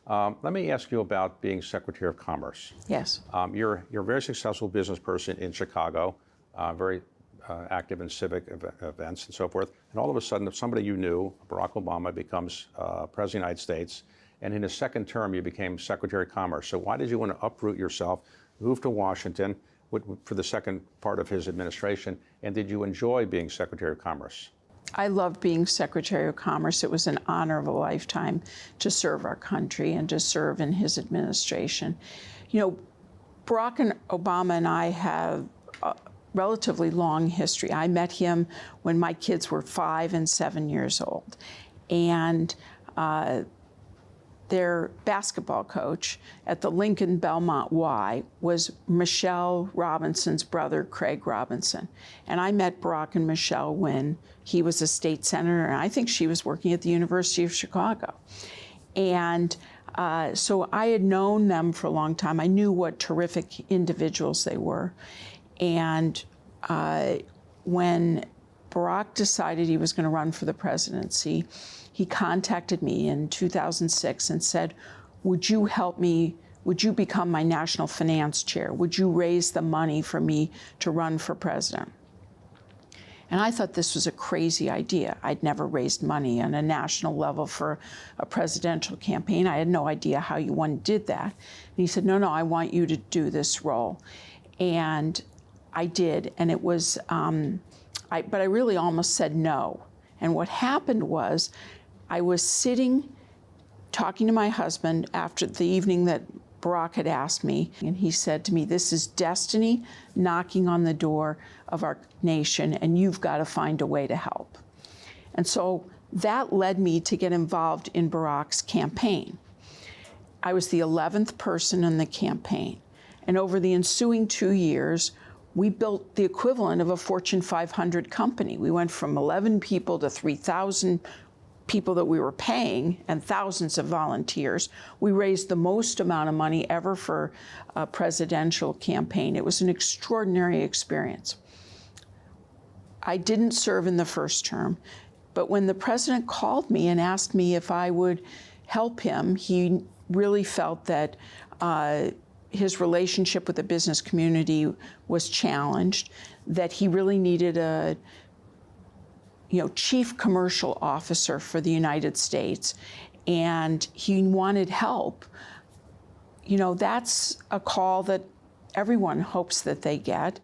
Let me ask you about being Secretary of Commerce. Yes. You're a very successful business person in Chicago, very active in civic events and so forth. And all of a sudden, if somebody you knew, Barack Obama, becomes President of the United States, and in his second term, you became Secretary of Commerce. So why did you want to uproot yourself, move to Washington for the second part of his administration, and did you enjoy being Secretary of Commerce? I loved being Secretary of Commerce. It was an honor of a lifetime to serve our country and to serve in his administration. You know, Barack Obama and I have a relatively long history. I met him when my kids were 5 and 7 years old. And their basketball coach at the Lincoln Belmont Y was Michelle Robinson's brother, Craig Robinson. And I met Barack and Michelle when he was a state senator, and I think she was working at the University of Chicago. And so I had known them for a long time. I knew what terrific individuals they were. And when Barack decided he was going to run for the presidency, he contacted me in 2006 and said, would you help me, would you become my national finance chair? Would you raise the money for me to run for president? And I thought this was a crazy idea. I'd never raised money on a national level for a presidential campaign. I had no idea how one did that. And he said, no, I want you to do this role. And I did, and it was, but I really almost said no. And what happened was, I was sitting talking to my husband after the evening that Barack had asked me, and he said to me, this is destiny knocking on the door of our nation, and you've got to find a way to help. And so that led me to get involved in Barack's campaign. I was the 11th person in the campaign, and over the ensuing 2 years, we built the equivalent of a Fortune 500 company. We went from 11 people to 3,000 people that we were paying and thousands of volunteers. We raised the most amount of money ever for a presidential campaign. It was an extraordinary experience. I didn't serve in the first term, but when the president called me and asked me if I would help him, he really felt that his relationship with the business community was challenged, that he really needed a chief commercial officer for the United States, and he wanted help. That's a call that everyone hopes that they get.